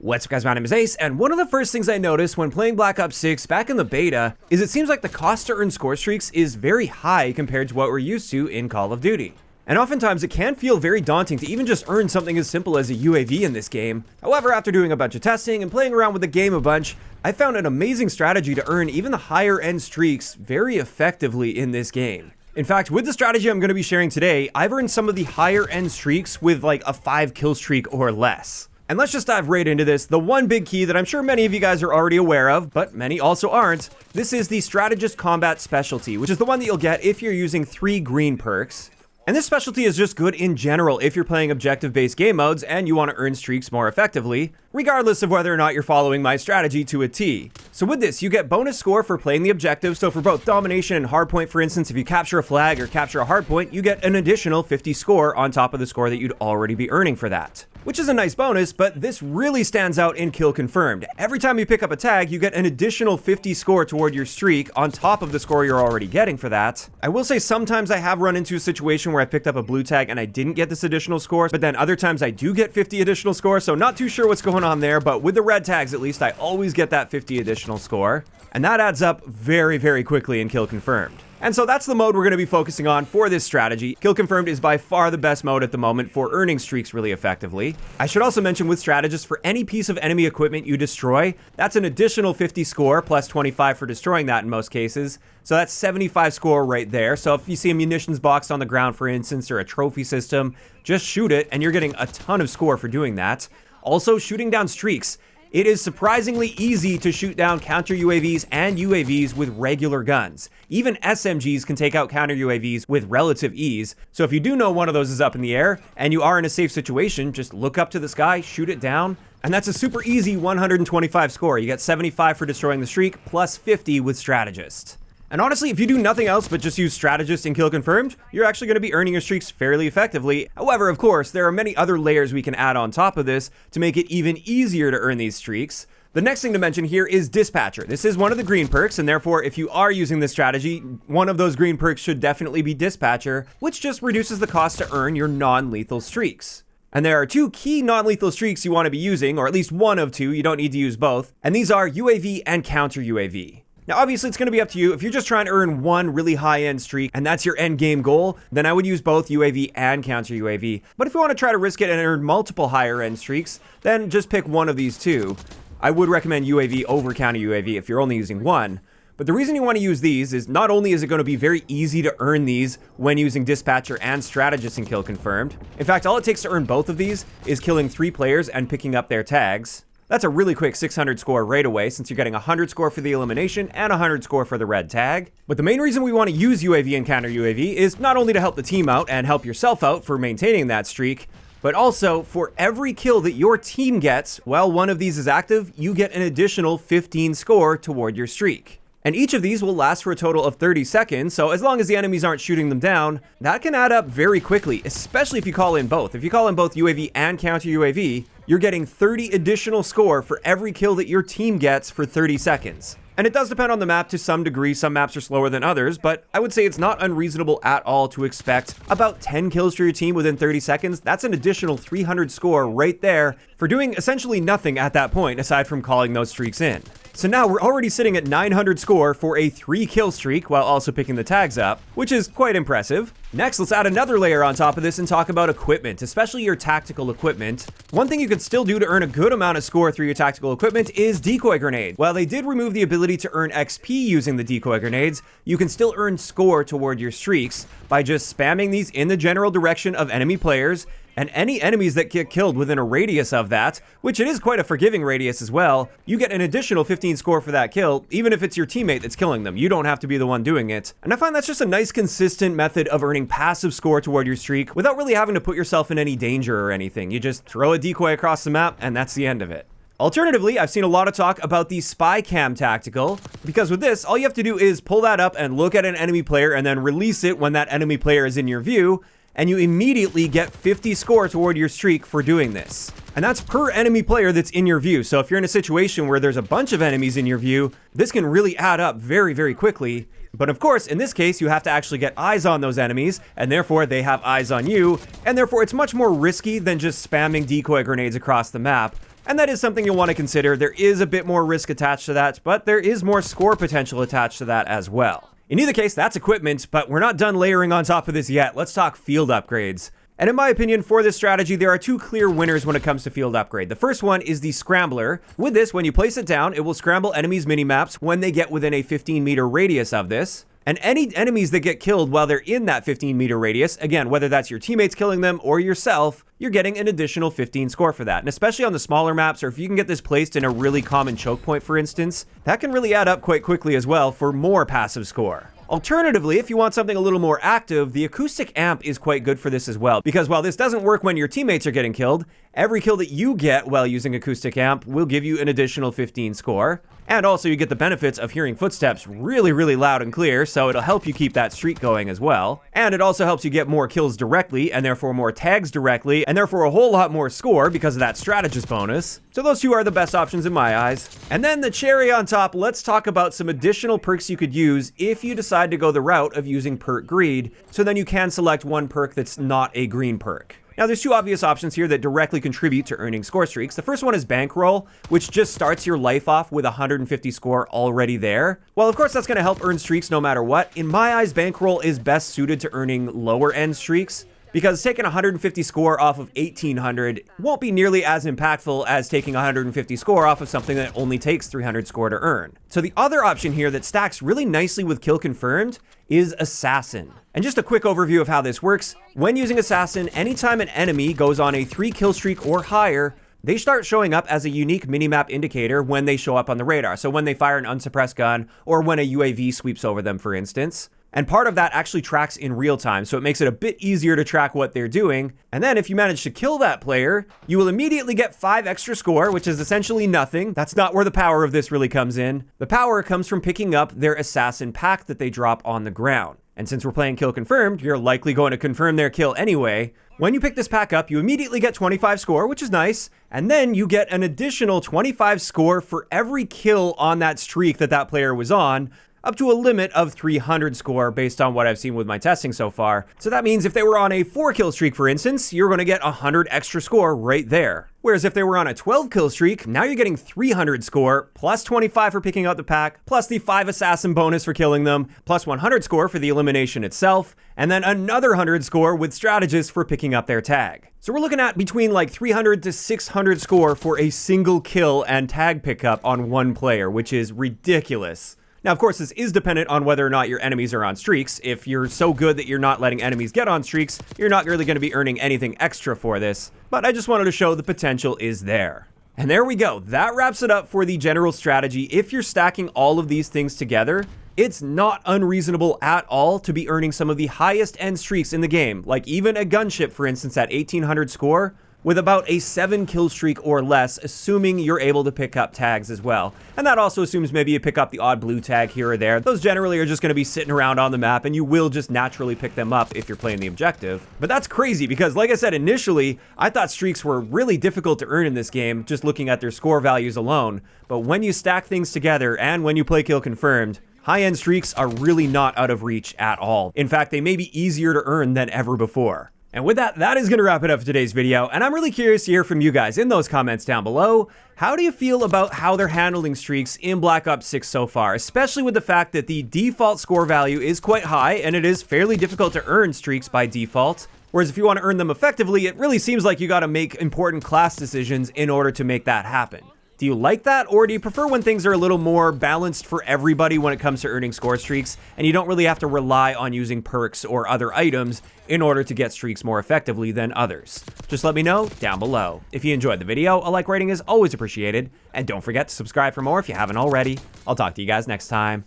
What's up guys, my name is Ace, and one of the first things I noticed when playing Black Ops 6 back in the beta is it seems like the cost to earn score streaks is very high compared to what we're used to in Call of Duty. And oftentimes it can feel very daunting to even just earn something as simple as a UAV in this game. However, after doing a bunch of testing and playing around with the game a bunch, I found an amazing strategy to earn even the higher end streaks very effectively in this game. In fact, with the strategy I'm going to be sharing today, I've earned some of the higher end streaks with like a 5 kill streak or less. And let's just dive right into this. The one big key that I'm sure many of you guys are already aware of, but many also aren't, this is the Strategist Combat Specialty, which is the one that you'll get if you're using 3 green perks. And this specialty is just good in general if you're playing objective-based game modes and you want to earn streaks more effectively, regardless of whether or not you're following my strategy to a T. So with this, you get bonus score for playing the objective, so for both domination and hardpoint, for instance, if you capture a flag or capture a hardpoint, you get an additional 50 score on top of the score that you'd already be earning for that. Which is a nice bonus, but this really stands out in Kill Confirmed. Every time you pick up a tag, you get an additional 50 score toward your streak on top of the score you're already getting for that. I will say sometimes I have run into a situation where I picked up a blue tag and I didn't get this additional score, but then other times I do get 50 additional score, so not too sure what's going on there, but with the red tags at least, I always get that 50 additional score. And that adds up very, very quickly in Kill Confirmed. And so that's the mode we're going to be focusing on for this strategy. Kill Confirmed is by far the best mode at the moment for earning streaks really effectively. I should also mention with Strategist, for any piece of enemy equipment you destroy, that's an additional 50 score plus 25 for destroying that in most cases. So that's 75 score right there. So if you see a munitions box on the ground, for instance, or a trophy system, just shoot it and you're getting a ton of score for doing that. Also, shooting down streaks. It is surprisingly easy to shoot down counter UAVs and UAVs with regular guns. Even SMGs can take out counter UAVs with relative ease. So if you do know one of those is up in the air and you are in a safe situation, just look up to the sky, shoot it down, and that's a super easy 125 score. You get 75 for destroying the streak, plus 50 with Strategist. And honestly, if you do nothing else but just use Strategist and Kill Confirmed, you're actually going to be earning your streaks fairly effectively. However, of course, there are many other layers we can add on top of this to make it even easier to earn these streaks. The next thing to mention here is Dispatcher. This is one of the green perks, and therefore, if you are using this strategy, one of those green perks should definitely be Dispatcher, which just reduces the cost to earn your non-lethal streaks. And there are 2 key non-lethal streaks you want to be using, or at least one of 2, you don't need to use both, and these are UAV and counter UAV. Now, obviously, it's going to be up to you. If you're just trying to earn one really high-end streak, and that's your end game goal, then I would use both UAV and counter UAV. But if you want to try to risk it and earn multiple higher-end streaks, then just pick one of these 2. I would recommend UAV over counter UAV if you're only using one. But the reason you want to use these is not only is it going to be very easy to earn these when using Dispatcher and Strategist and Kill Confirmed. In fact, all it takes to earn both of these is killing 3 players and picking up their tags. That's a really quick 600 score right away, since you're getting 100 score for the elimination and 100 score for the red tag. But the main reason we want to use UAV and counter UAV is not only to help the team out and help yourself out for maintaining that streak, but also for every kill that your team gets while one of these is active, you get an additional 15 score toward your streak. And each of these will last for a total of 30 seconds, so as long as the enemies aren't shooting them down, that can add up very quickly, especially if you call in both. If you call in both UAV and counter UAV, you're getting 30 additional score for every kill that your team gets for 30 seconds. And it does depend on the map to some degree. Some maps are slower than others, but I would say it's not unreasonable at all to expect about 10 kills for your team within 30 seconds. That's an additional 300 score right there for doing essentially nothing at that point, aside from calling those streaks in. So now we're already sitting at 900 score for a 3 kill streak while also picking the tags up, which is quite impressive. Next, let's add another layer on top of this and talk about equipment, especially your tactical equipment. One thing you can still do to earn a good amount of score through your tactical equipment is decoy grenades. While they did remove the ability to earn XP using the decoy grenades, you can still earn score toward your streaks by just spamming these in the general direction of enemy players. And any enemies that get killed within a radius of that, which it is quite a forgiving radius as well, you get an additional 15 score for that kill, even if it's your teammate that's killing them. You don't have to be the one doing it. And I find that's just a nice consistent method of earning passive score toward your streak without really having to put yourself in any danger or anything. You just throw a decoy across the map and that's the end of it. Alternatively, I've seen a lot of talk about the spy cam tactical, because with this, all you have to do is pull that up and look at an enemy player and then release it when that enemy player is in your view, and you immediately get 50 score toward your streak for doing this. And that's per enemy player that's in your view. So if you're in a situation where there's a bunch of enemies in your view, this can really add up very, very quickly. But of course, in this case, you have to actually get eyes on those enemies, and therefore they have eyes on you, and therefore it's much more risky than just spamming decoy grenades across the map. And that is something you'll want to consider. There is a bit more risk attached to that, but there is more score potential attached to that as well. In either case, that's equipment, but we're not done layering on top of this yet. Let's talk field upgrades. And in my opinion, for this strategy, there are two clear winners when it comes to field upgrade. The first one is the Scrambler. With this, when you place it down, it will scramble enemies' minimaps when they get within a 15-meter radius of this. And any enemies that get killed while they're in that 15-meter radius, again, whether that's your teammates killing them or yourself, you're getting an additional 15 score for that. And especially on the smaller maps, or if you can get this placed in a really common choke point, for instance, that can really add up quite quickly as well for more passive score. Alternatively, if you want something a little more active, the acoustic amp is quite good for this as well, because while this doesn't work when your teammates are getting killed, every kill that you get while using acoustic amp will give you an additional 15 score. And also you get the benefits of hearing footsteps really, really loud and clear, so it'll help you keep that streak going as well. And it also helps you get more kills directly, and therefore more tags directly, and therefore a whole lot more score because of that strategist bonus. So those two are the best options in my eyes. And then the cherry on top, let's talk about some additional perks you could use if you decide to go the route of using perk greed, so then you can select one perk that's not a green perk. Now, there's two obvious options here that directly contribute to earning score streaks. The first one is Bankroll, which just starts your life off with 150 score already there. Well, of course, that's going to help earn streaks no matter what. In my eyes, Bankroll is best suited to earning lower end streaks, because taking 150 score off of 1800 won't be nearly as impactful as taking 150 score off of something that only takes 300 score to earn. So the other option here that stacks really nicely with Kill Confirmed is Assassin. And just a quick overview of how this works. When using Assassin, anytime an enemy goes on a 3 kill streak or higher, they start showing up as a unique minimap indicator when they show up on the radar. So when they fire an unsuppressed gun, or when a UAV sweeps over them, for instance. And part of that actually tracks in real time, so it makes it a bit easier to track what they're doing. And then if you manage to kill that player, you will immediately get 5 extra score, which is essentially nothing. That's not where the power of this really comes in. The power comes from picking up their assassin pack that they drop on the ground. And since we're playing Kill Confirmed, you're likely going to confirm their kill anyway. When you pick this pack up, you immediately get 25 score, which is nice. And then you get an additional 25 score for every kill on that streak that player was on, up to a limit of 300 score based on what I've seen with my testing so far. So that means if they were on a 4 kill streak, for instance, you're going to get 100 extra score right there. Whereas if they were on a 12 kill streak, now you're getting 300 score, plus 25 for picking out the pack, plus the 5 assassin bonus for killing them, plus 100 score for the elimination itself, and then another 100 score with strategists for picking up their tag. So we're looking at between like 300 to 600 score for a single kill and tag pickup on one player, which is ridiculous. Now, of course, this is dependent on whether or not your enemies are on streaks. If you're so good that you're not letting enemies get on streaks, you're not really going to be earning anything extra for this. But I just wanted to show the potential is there. And there we go. That wraps it up for the general strategy. If you're stacking all of these things together, it's not unreasonable at all to be earning some of the highest end streaks in the game. Like even a gunship, for instance, at 1800 score, with about a 7 kill streak or less, assuming you're able to pick up tags as well. And that also assumes maybe you pick up the odd blue tag here or there. Those generally are just going to be sitting around on the map, and you will just naturally pick them up if you're playing the objective. But that's crazy because, like I said initially, I thought streaks were really difficult to earn in this game, just looking at their score values alone. But when you stack things together and when you play Kill Confirmed, high-end streaks are really not out of reach at all. In fact, they may be easier to earn than ever before. And with that, that is going to wrap it up for today's video, and I'm really curious to hear from you guys in those comments down below. How do you feel about how they're handling streaks in Black Ops 6 so far, especially with the fact that the default score value is quite high, and it is fairly difficult to earn streaks by default? Whereas if you want to earn them effectively, it really seems like you got to make important class decisions in order to make that happen. Do you like that, or do you prefer when things are a little more balanced for everybody when it comes to earning score streaks, and you don't really have to rely on using perks or other items in order to get streaks more effectively than others? Just let me know down below. If you enjoyed the video, a like rating is always appreciated, and don't forget to subscribe for more if you haven't already. I'll talk to you guys next time.